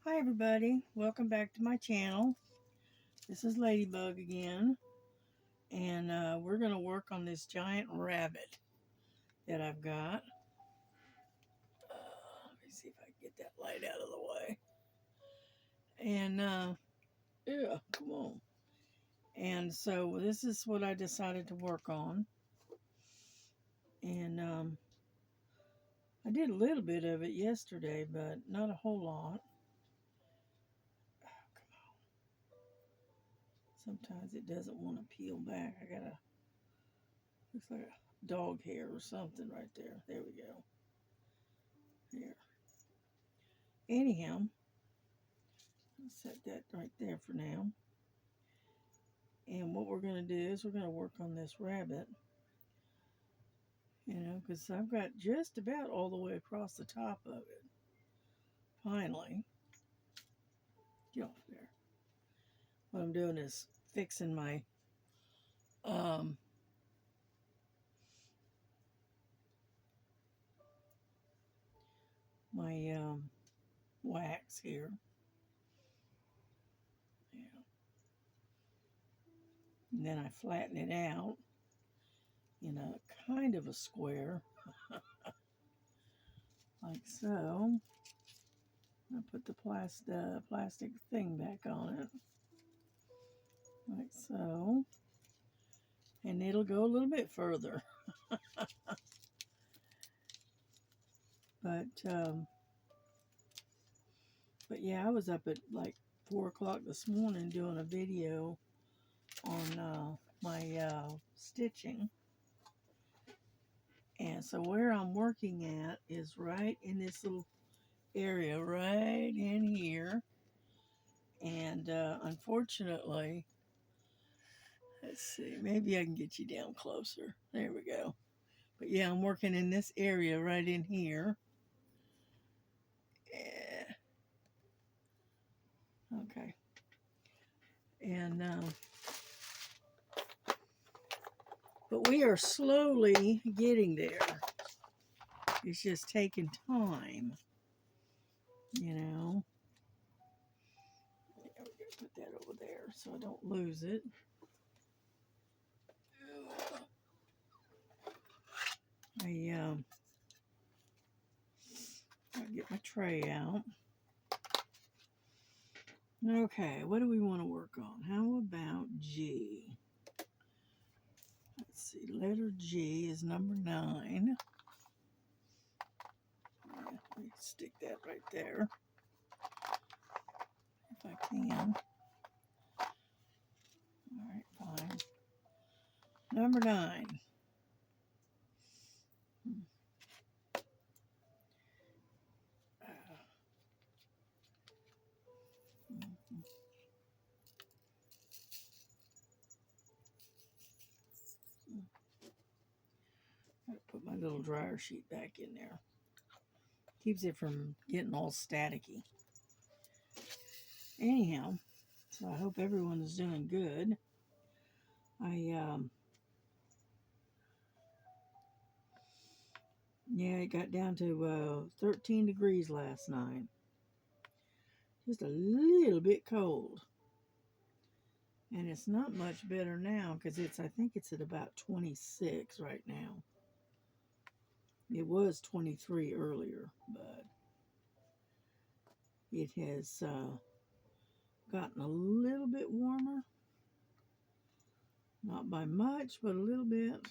Hi everybody, welcome back to my channel. This is Ladybug again, and we're going to work on this giant rabbit that I've got. Let me see if I can get that light out of the way. And yeah, come on. And so this is what I decided to work on. And I did a little bit of it yesterday, but not a whole lot. Sometimes it doesn't want to peel back. I gotta, looks like a dog hair or something right there. There we go. There. Anyhow, I'll set that right there for now. And what we're going to do is we're going to work on this rabbit. You know, because I've got just about all the way across the top of it. Finally. Get off there. What I'm doing is fixing my wax here. Yeah. And then I flatten it out in a kind of a square. Like so. I put the plastic thing back on it. Like so. And it'll go a little bit further. But yeah, I was up at like 4 o'clock this morning doing a video on my stitching. And so where I'm working at is right in this little area right in here. And unfortunately, let's see, maybe I can get you down closer. There we go. But yeah, I'm working in this area right in here. Yeah. Okay. And but we are slowly getting there. It's just taking time, you know. Yeah, we're going to put that over there so I don't lose it. I'll get my tray out. Okay, what do we want to work on? How about G? Let's see, letter G is number 9. Yeah, let me stick that right there if I can. All right, fine. Number 9. I'll put my little dryer sheet back in there. Keeps it from getting all staticky. Anyhow, so I hope everyone is doing good. Yeah, it got down to 13 degrees last night. Just a little bit cold. And it's not much better now because I think it's at about 26 right now. It was 23 earlier, but it has gotten a little bit warmer. Not by much, but a little bit.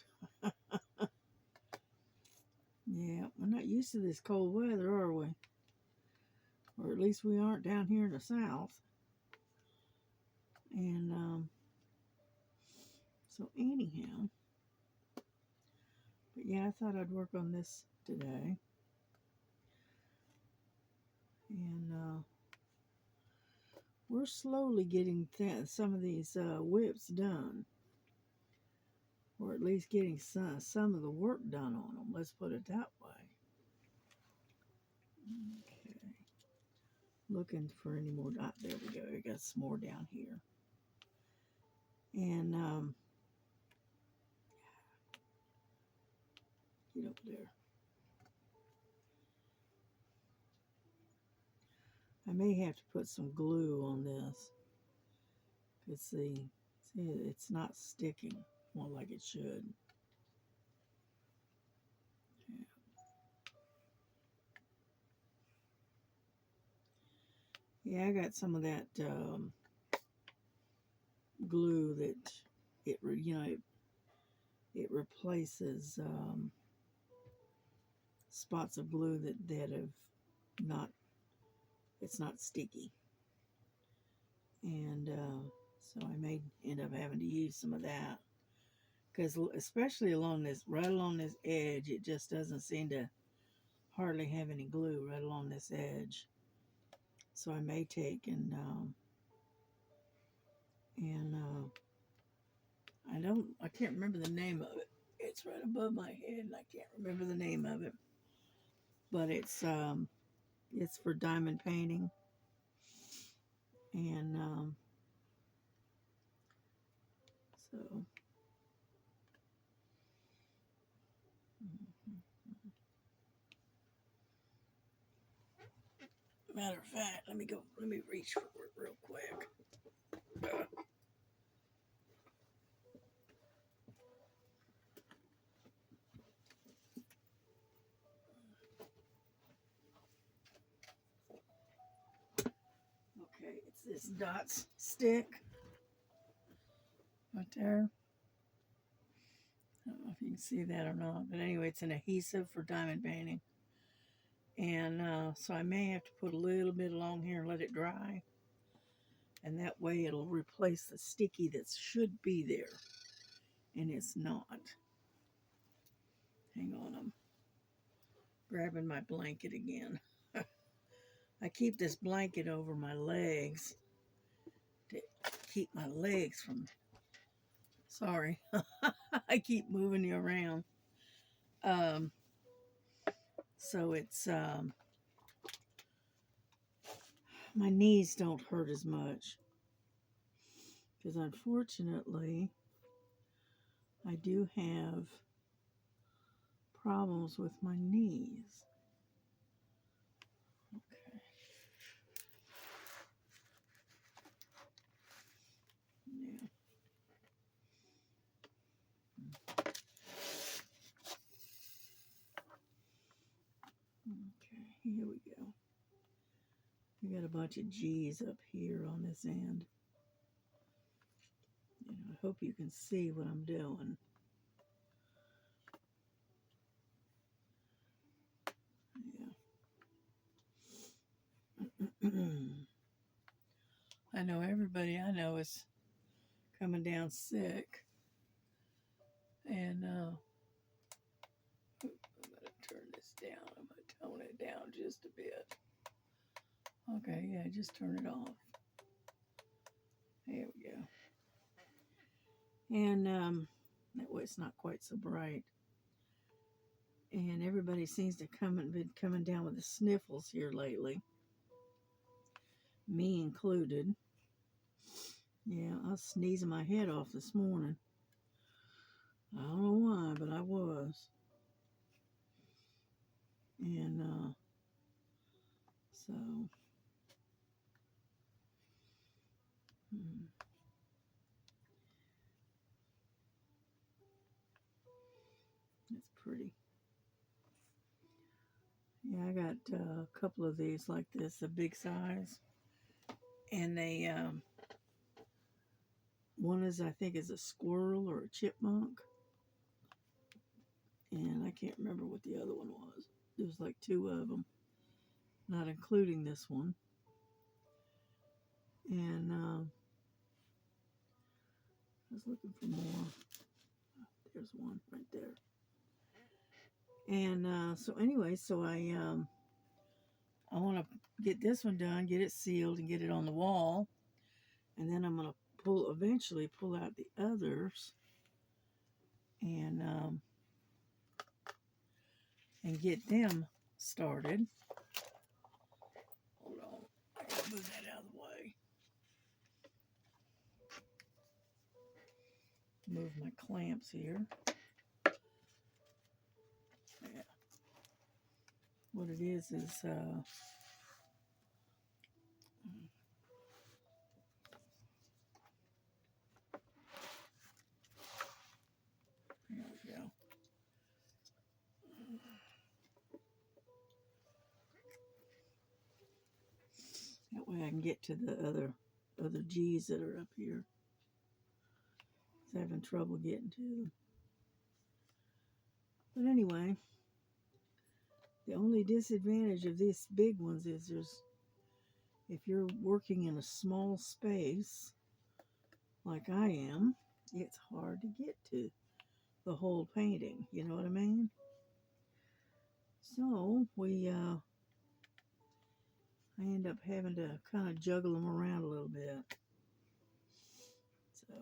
Yeah, we're not used to this cold weather, are we? Or at least we aren't down here in the south. And so anyhow, but yeah, I thought I'd work on this today. And we're slowly getting some of these whips done. Or at least getting some of the work done on them. Let's put it that way. Okay. Looking for any more. There we go. I got some more down here. And get over there. I may have to put some glue on this. Cause see, it's not sticking well like it should. Yeah, I got some of that glue that it replaces spots of glue that have not, it's not sticky, and so I may end up having to use some of that, because especially right along this edge, it just doesn't seem to hardly have any glue right along this edge. So I may take and I can't remember the name of it. It's right above my head and I can't remember the name of it. But it's for diamond painting. And so matter of fact, let me reach for it real quick. Okay, it's this dots stick right there. I don't know if you can see that or not, but anyway, it's an adhesive for diamond painting. And so I may have to put a little bit along here and let it dry. And that way it'll replace the sticky that should be there. And it's not. Hang on, I'm grabbing my blanket again. I keep this blanket over my legs to keep my legs from, sorry, I keep moving you around. So it's, my knees don't hurt as much. Because unfortunately, I do have problems with my knees. Okay. Yeah. Okay, here we go. We got a bunch of G's up here on this end. I hope you can see what I'm doing. Yeah. I know everybody I know is coming down sick. And I'm going to turn this down. I'm going to tone it down just a bit. Okay, yeah, just turn it off. There we go. And that way it's not quite so bright. And everybody seems to been coming down with the sniffles here lately. Me included. Yeah, I was sneezing my head off this morning. I don't know why, but I was. And so it's pretty. Yeah, I got a couple of these like this, a big size. And they, one is, I think, is a squirrel or a chipmunk. And I can't remember what the other one was. There was like two of them, not including this one. And I was looking for more. There's one right there. And so anyway, so I want to get this one done, get it sealed, and get it on the wall. And then I'm going to eventually pull out the others and get them started. Hold on, I gotta move that out of the way. Move my clamps here. Yeah. What it is That way I can get to the other G's that are up here. I was having trouble getting to them. But anyway, the only disadvantage of these big ones is if you're working in a small space like I am, it's hard to get to the whole painting. You know what I mean? So I end up having to kind of juggle them around a little bit. So,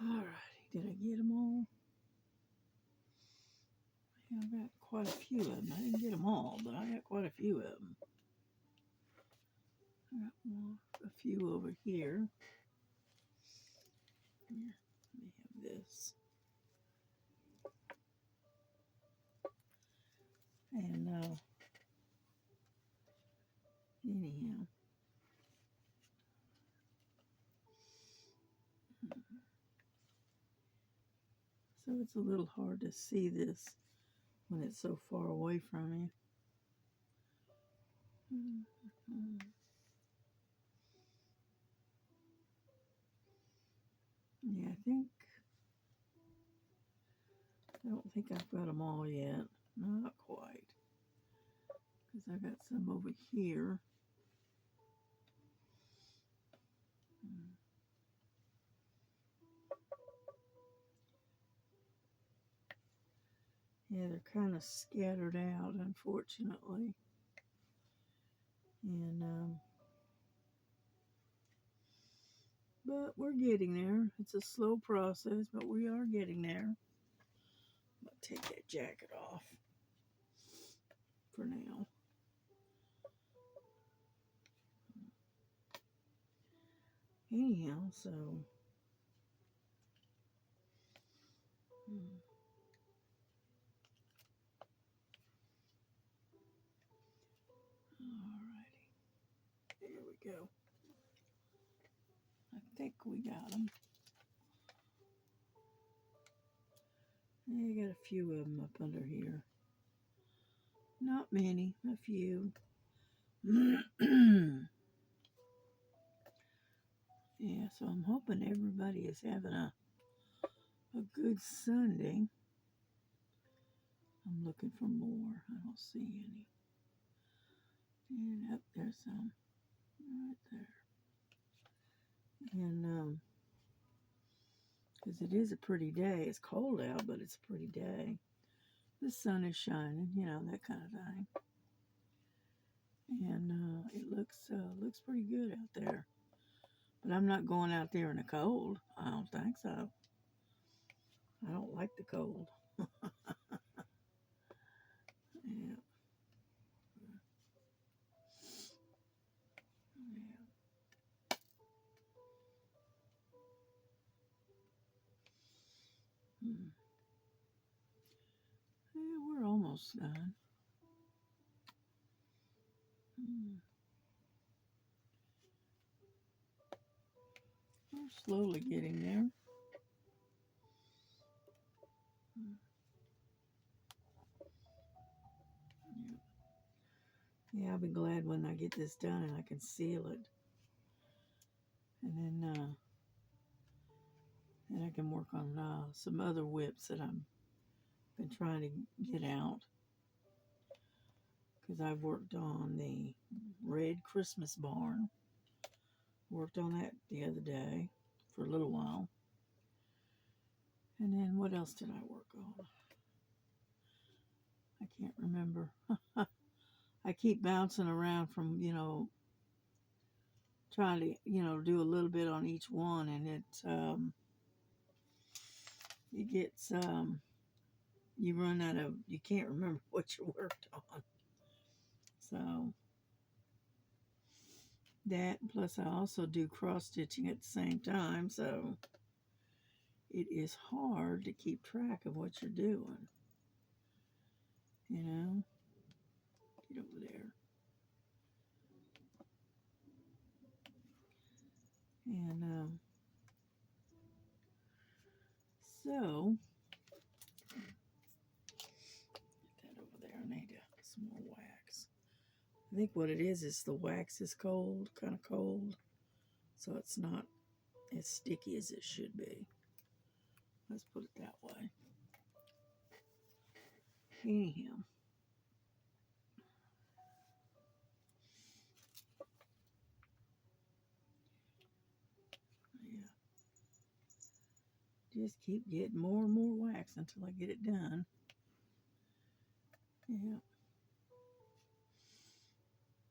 alrighty, did I get them all? Yeah, I got quite a few of them. I didn't get them all, but I got quite a few of them. I got a few over here. Here, let me have this. And anyhow, so it's a little hard to see this when it's so far away from you. Yeah, I don't think I've got them all yet. Not quite. Because I got some over here. Yeah, they're kind of scattered out, unfortunately. And, but we're getting there. It's a slow process, but we are getting there. I'm going to take that jacket off for now. Anyhow, so... Alrighty. There we go. I think we got them. I got a few of them up under here. Not many, a few. Yeah, so I'm hoping everybody is having a good Sunday. I'm looking for more. I don't see any. And up there's some right there. And because it is a pretty day. It's cold out, but it's a pretty day. The sun is shining, you know, that kind of thing. And it looks pretty good out there. But I'm not going out there in the cold. I don't think so. I don't like the cold. Yeah. Hmm. Yeah, we're almost done. We're slowly getting there. Yeah, I'll be glad when I get this done and I can seal it. And then I can work on some other whips that I've been trying to get out. Because I've worked on the red Christmas barn. Worked on that the other day for a little while. And then what else did I work on? I can't remember. I keep bouncing around from, trying to, do a little bit on each one, and it gets, you run out of, you can't remember what you worked on. So that, plus I also do cross stitching at the same time, so it is hard to keep track of what you're doing. Get over there. And so some more wax. I think what it is the wax is cold, kind of cold, so it's not as sticky as it should be. Let's put it that way. Anyhow. Yeah. Just keep getting more and more wax until I get it done. Yeah.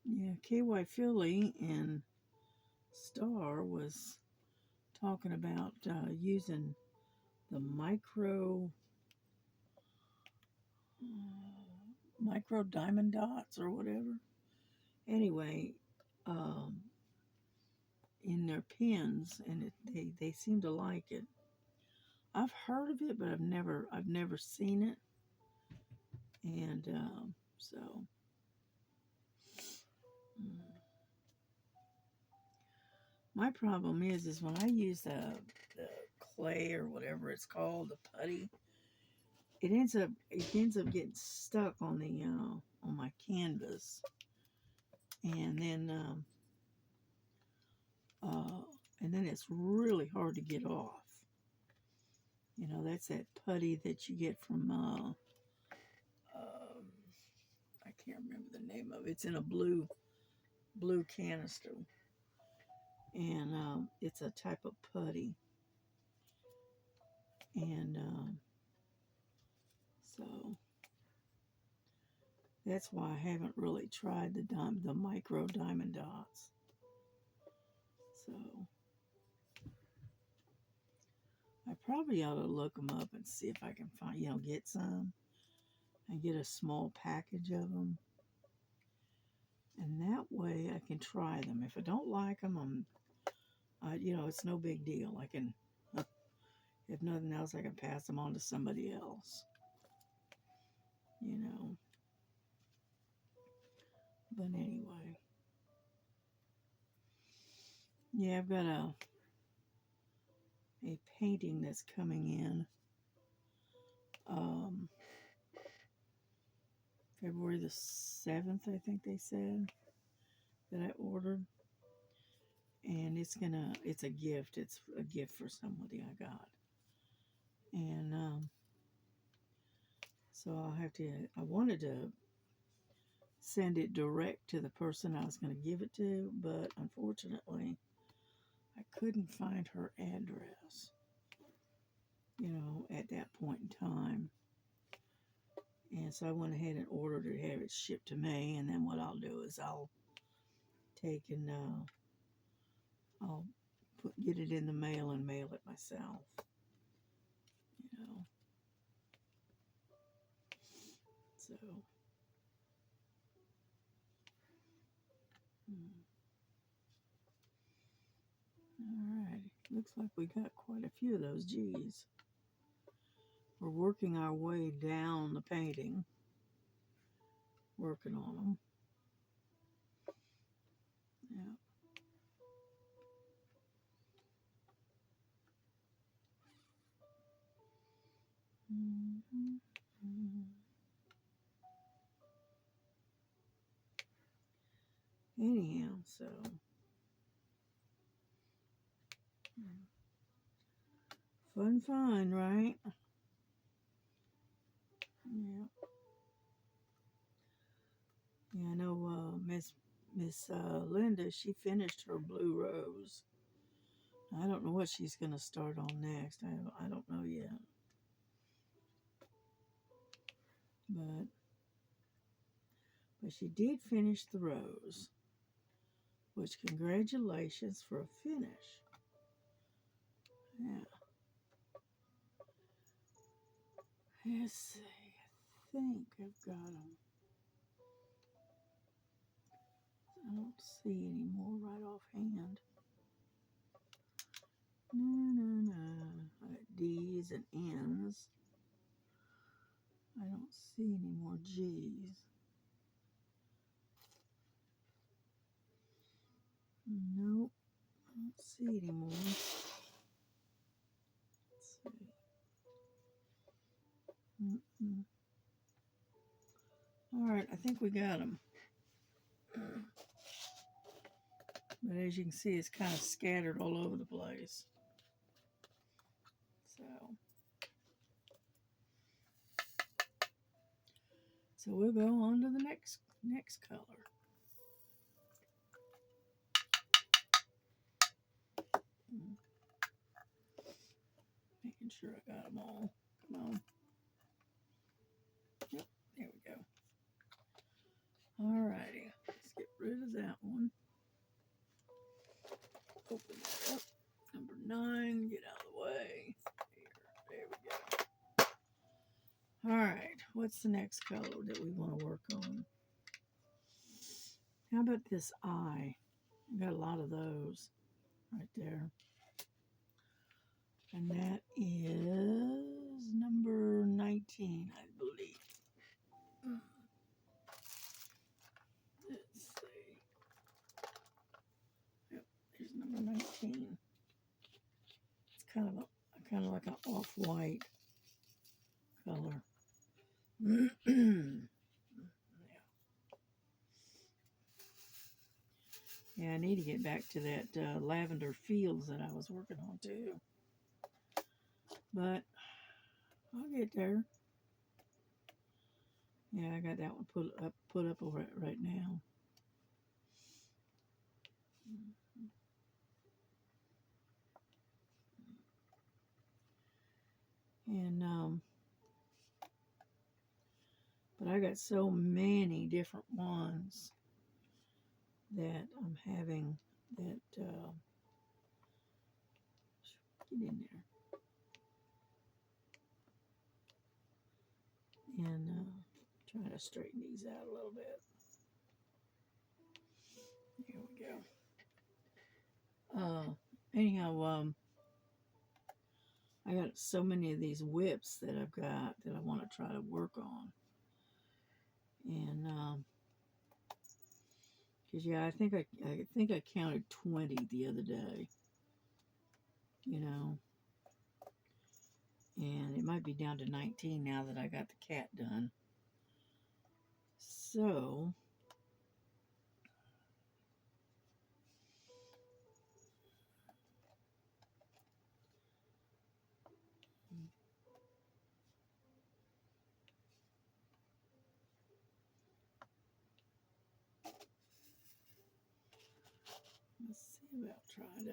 Yeah, KY Philly and Star was talking about using the micro diamond dots or whatever. Anyway, um, in their pens, and they seem to like it. I've heard of it, but I've never seen it, and so. Mm. My problem is when I use the clay or whatever it's called, the putty, it ends up getting stuck on my canvas, and uh, then it's really hard to get off. You know, that's that putty that you get from I can't remember the name of it. It's in a blue canister, and it's a type of putty, and so that's why I haven't really tried the micro diamond dots. So I probably ought to look them up and see if I can find, get some and get a small package of them. And that way I can try them. If I don't like them, it's no big deal. I can, if nothing else, I can pass them on to somebody else. You know. But anyway. Yeah, I've got a painting that's coming in. February the 7th, I think they said, that I ordered. And it's a gift. It's a gift for somebody I got. And so I wanted to send it direct to the person I was going to give it to, but unfortunately, I couldn't find her address, at that point in time. And so I went ahead and ordered it, have it shipped to me, and then what I'll do is I'll take and I'll get it in the mail and mail it myself, you know. So, all right. Looks like we got quite a few of those G's. We're working our way down the painting, working on them. Yeah. Anyhow, so fun, right? Yeah. Yeah, I know Miss Linda, she finished her blue rose. I don't know what she's going to start on next. I don't know yet. But she did finish the rose, which congratulations for a finish. Yeah. Let's see. I think I've got them. I don't see any more right offhand. No. I got D's and N's. I don't see any more G's. Nope. I don't see any more. Let's see. Alright, I think we got them. But as you can see, it's kind of scattered all over the place. So we'll go on to the next color. Making sure I got them all. Come on. Yep, there we go. Alrighty, let's get rid of that one. Open that up. Number 9, get out of the way. There we go. Alright, what's the next color that we want to work on? How about this eye? I've got a lot of those right there. And that is number 19, I believe. Let's see. Yep, there's number 19. It's kind of like an off-white color. Yeah, I need to get back to that lavender fields that I was working on too. But I'll get there. Yeah, I got that one put up right now. And but I got so many different ones that I'm having that get in there. And try to straighten these out a little bit. Here we go. Anyhow, I got so many of these whips that I've got that I want to try to work on. And because yeah, I think I counted 20 the other day. You know, and it might be down to 19 now that I got the cat done. So let's see about trying to.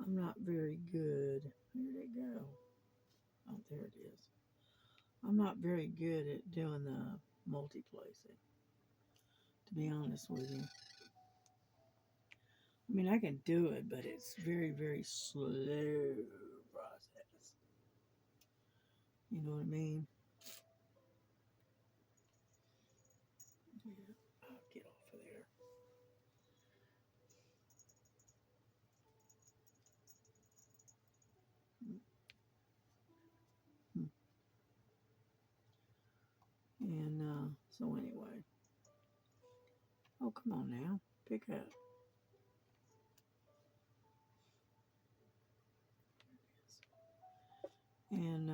I'm not very good. Where'd it go? Oh, there it is. I'm not very good at doing the multi-placing, to be honest with you. I mean, I can do it, but it's very, very slow process. You know what I mean? Yeah, I'll get off of there. And so anyway. Oh, come on now. Pick up. And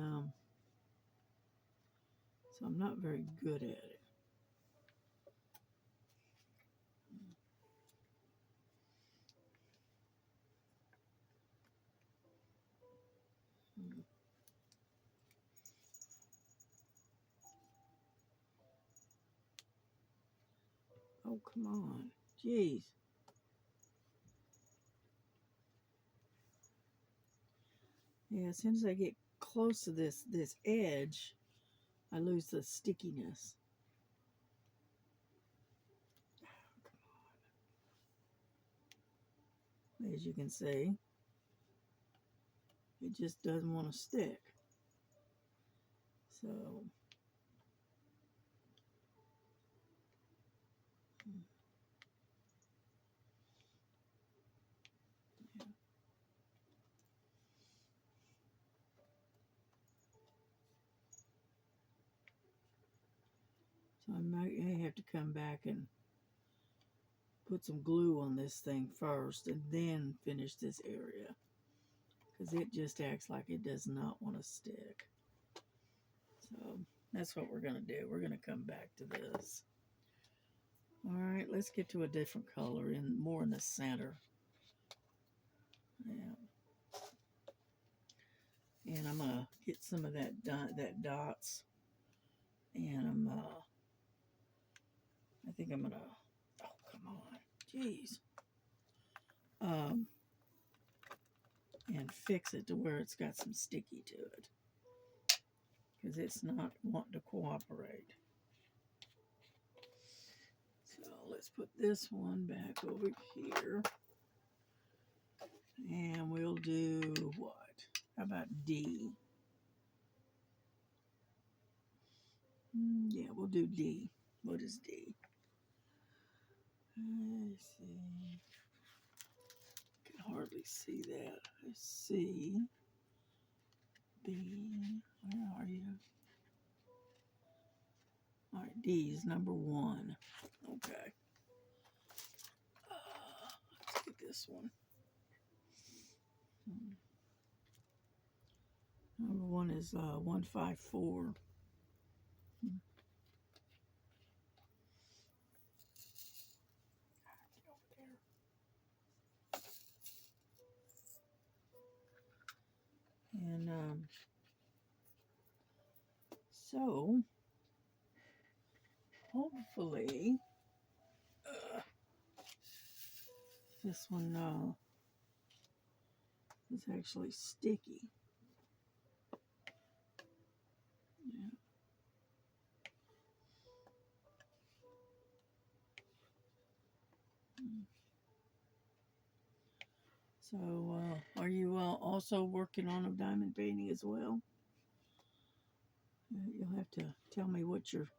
so I'm not very good at it. Oh, come on. Jeez. Yeah, as soon as I get close to this edge, I lose the stickiness. As you can see, it just doesn't want to stick. So So I may have to come back and put some glue on this thing first and then finish this area, because it just acts like it does not want to stick. So that's what we're going to do. We're going to come back to this. All right, let's get to a different color, and more in the center. Yeah. And I'm going to get some of that dots, and I think I'm going to, oh, come on, jeez. And fix it to where it's got some sticky to it, because it's not wanting to cooperate. So let's put this one back over here, and we'll do what? How about D? Yeah, we'll do D. What is D? Let's see. I can hardly see that. C, B, where are you? All right, D is number 1. Okay. Let's get this one. Number 1 is 154. And so hopefully this one is actually sticky. Yeah. So are you also working on a diamond painting as well? You'll have to tell me what you're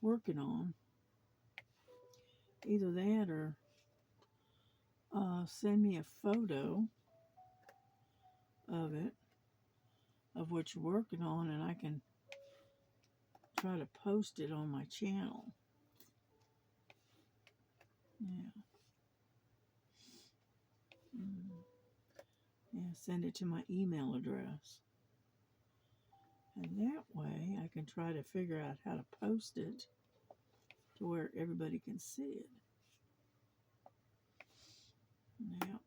working on. Either that or send me a photo of it, of what you're working on, and I can try to post it on my channel. Yeah. Yeah, send it to my email address. And that way I can try to figure out how to post it to where everybody can see it. Yeah.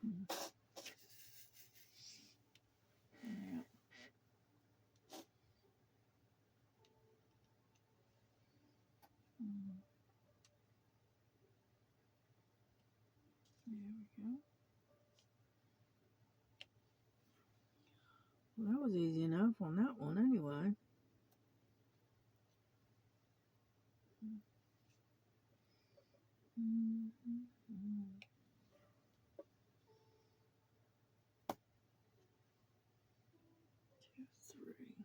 Yeah. There we go. Well, that was easy enough on that one anyway. Two, three.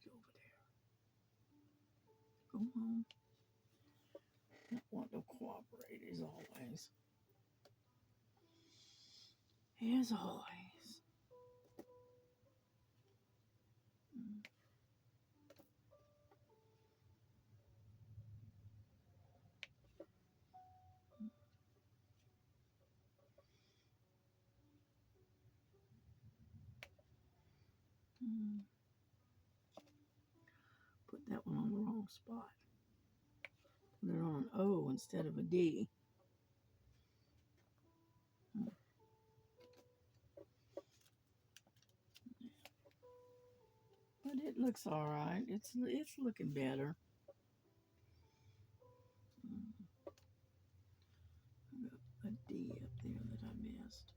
Get over there. Go home. Not want to cooperate as always. As always. Put that one on the wrong spot. Put it on an O instead of a D. But it looks all right. It's looking better. A D up there that I missed.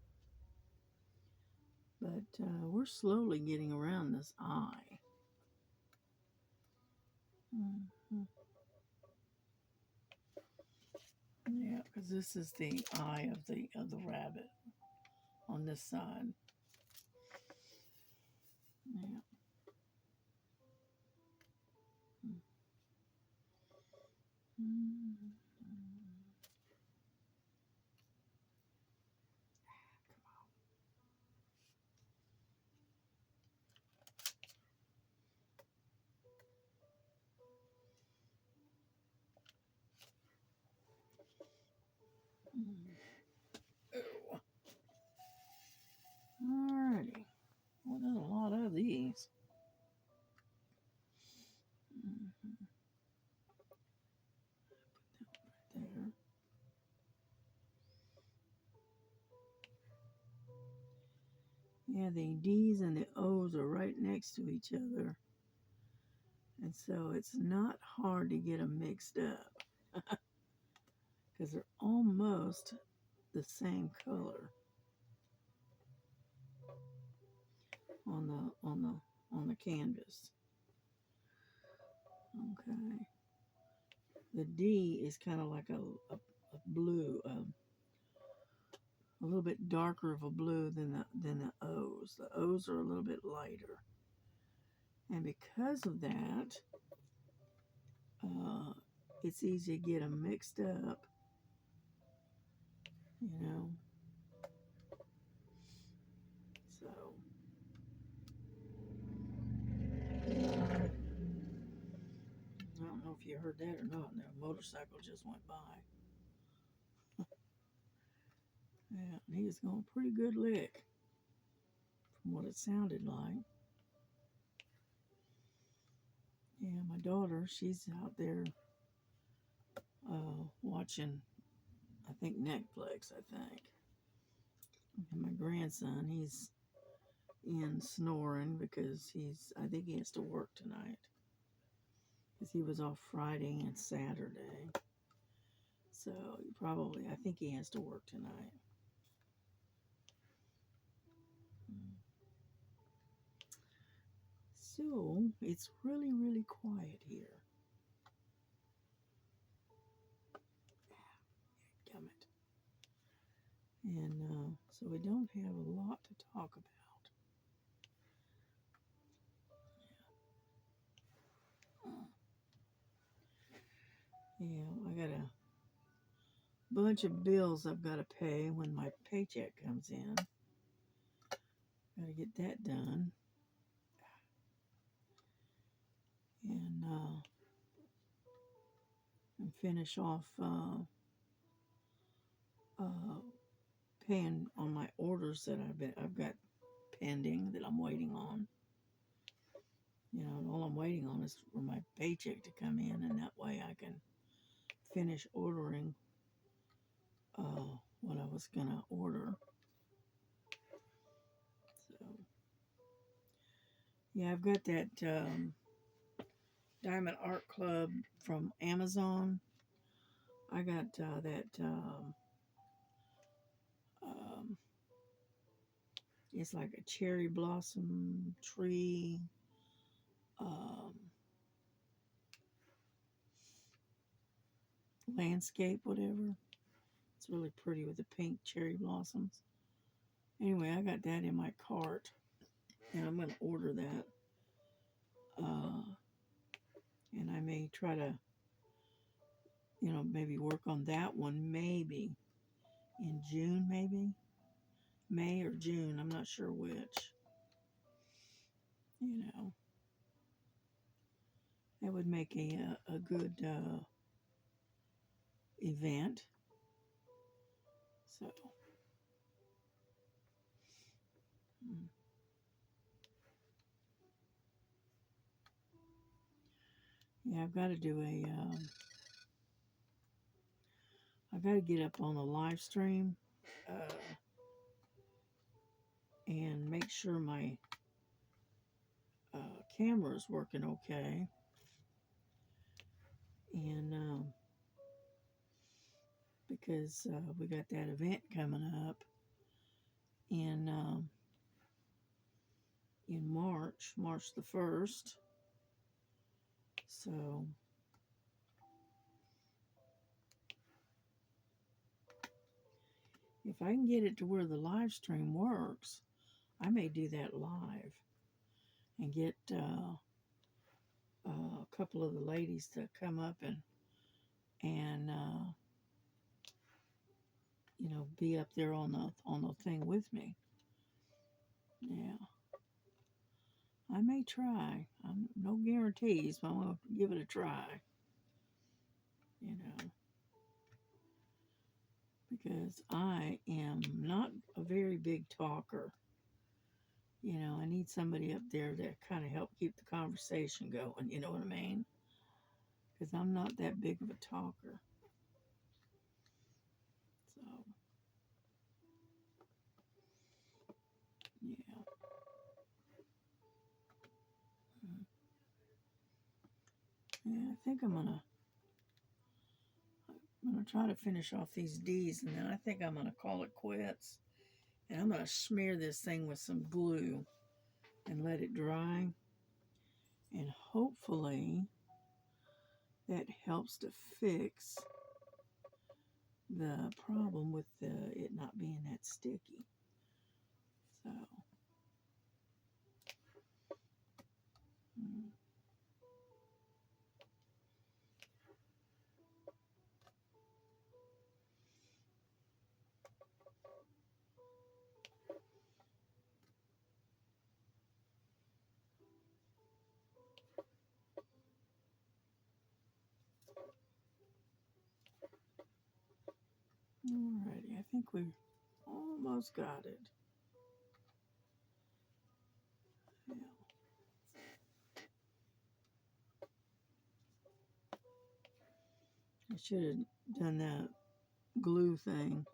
But we're slowly getting around this eye. Yeah, because this is the eye of the rabbit on this side. Yeah. Yeah, the D's and the O's are right next to each other. And so it's not hard to get them mixed up because they're almost the same color on the canvas. Okay. The D is kind of like a blue, a little bit darker of a blue than the O's. The O's are a little bit lighter. And because of that, it's easy to get them mixed up, you know. So, I don't know if you heard that or not. A motorcycle just went by. Yeah, and he was going a pretty good lick from what it sounded like. Yeah, my daughter, she's out there watching, I think, Netflix, I think. And my grandson, he's in snoring because I think he has to work tonight. Because he was off Friday and Saturday. So I think he has to work tonight. So it's really, really quiet here. Damn it. And so we don't have a lot to talk about. Yeah, I got a bunch of bills I've got to pay when my paycheck comes in. Got to get that done. And finish off paying on my orders that I've got pending that I'm waiting on. You know, all I'm waiting on is for my paycheck to come in, and that way I can finish ordering what I was gonna order. So yeah, I've got that Diamond Art Club from Amazon. I got that. It's like a cherry blossom tree. Landscape, whatever. It's really pretty with the pink cherry blossoms. Anyway, I got that in my cart, and I'm going to order that. And I may try to, maybe work on that one, maybe in June, maybe May or June. I'm not sure which. That would make a good event. So, yeah, I've got to do I've got to get up on the live stream and make sure my camera is working okay. And because we got that event coming up in March the 1st. So if I can get it to where the live stream works, I may do that live and get a couple of the ladies to come up and be up there on the thing with me. Yeah, I may try. No guarantees, but I'm gonna give it a try. Because I am not a very big talker. I need somebody up there to kind of help keep the conversation going. You know what I mean? Because I'm not that big of a talker. So, yeah. think I'm gonna try to finish off these D's, and then I think I'm gonna call it quits. And I'm gonna smear this thing with some glue and let it dry. And hopefully that helps to fix the problem with it not being that sticky. So, alrighty, I think we almost got it. Yeah. I should have done that glue thing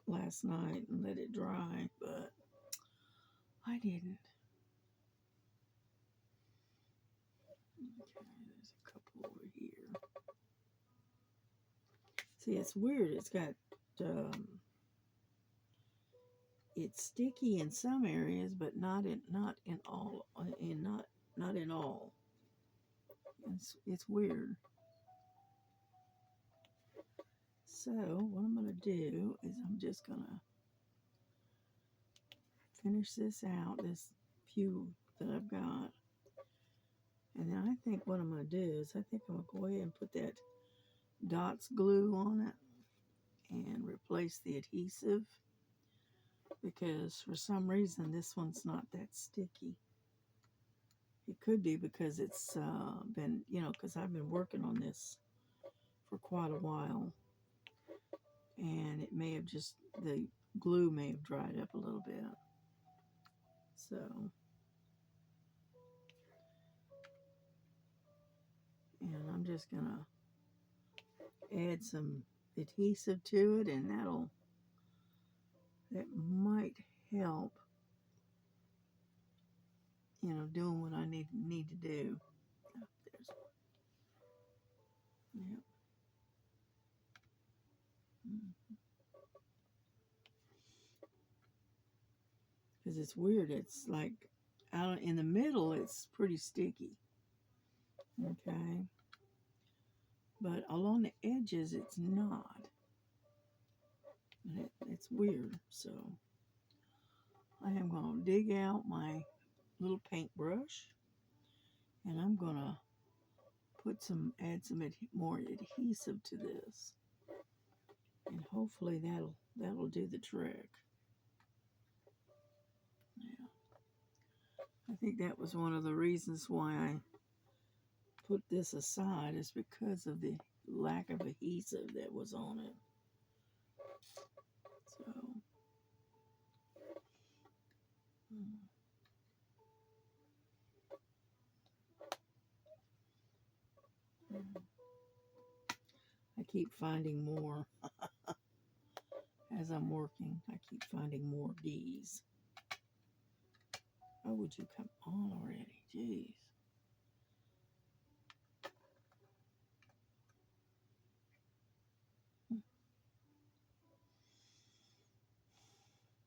last night and let it dry, but I didn't. Okay, there's a couple over here. See, it's weird. It's got it's sticky in some areas, but not in all. Not in all. It's weird. So what I'm gonna do is I'm just gonna finish this out. This few that I've got. And then I think what I'm going to do is I think I'm going to go ahead and put that Dots glue on it and replace the adhesive, because for some reason this one's not that sticky. It could be because it's been, because I've been working on this for quite a while, and it may have just, the glue may have dried up a little bit. So, and I'm just going to add some adhesive to it, and that might help, doing what I need to do. Oh, there's one. Yep. Because it's weird. It's like out in the middle, it's pretty sticky. Okay. But along the edges, it's not. And it's weird. So I am going to dig out my little paintbrush, and I'm going to add some more adhesive to this, and hopefully that'll do the trick. Yeah, I think that was one of the reasons why I put this aside, is because of the lack of adhesive that was on it. So, I keep finding more as I'm working. I keep finding more D's. Oh, would you come on already? Jeez.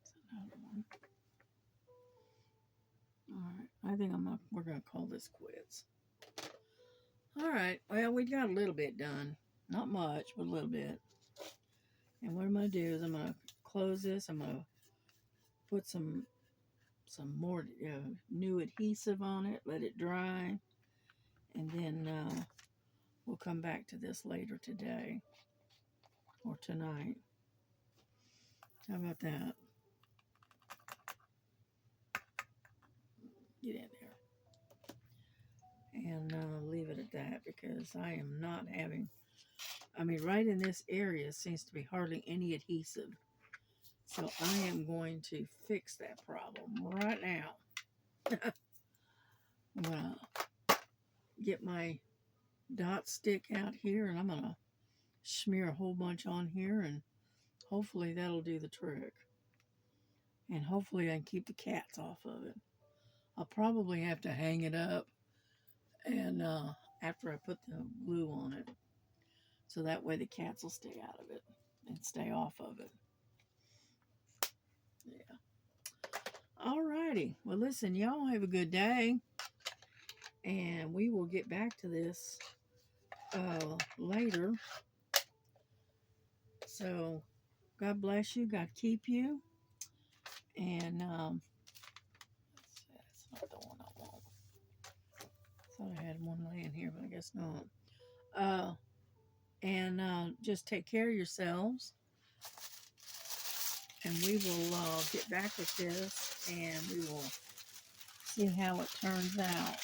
It's another one. All right, I think we're gonna call this quits. All right, well, we got a little bit done. Not much, but a little bit. And what I'm gonna do is I'm gonna close this. I'm gonna put some more new adhesive on it, let it dry, and then we'll come back to this later today or tonight. How about that? Get in there and leave it at that, because I am not having, right in this area seems to be hardly any adhesive. So I am going to fix that problem right now. I'm going to get my dot stick out here, and I'm going to smear a whole bunch on here, and hopefully that'll do the trick. And hopefully I can keep the cats off of it. I'll probably have to hang it up And after I put the glue on it, so that way the cats will stay out of it and stay off of it. Yeah. All righty. Well, listen, y'all have a good day, and we will get back to this later. So, God bless you. God keep you. And that's not the one I want. Thought I had one laying here, but I guess not. And just take care of yourselves. And we will get back with this, and we will see how it turns out.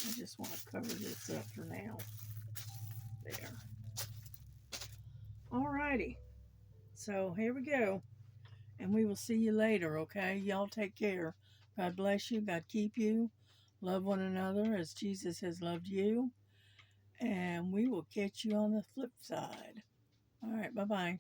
I just want to cover this up for now. There. Alrighty. So here we go. And we will see you later, okay? Y'all take care. God bless you. God keep you. Love one another as Jesus has loved you. And we will catch you on the flip side. All right. Bye-bye.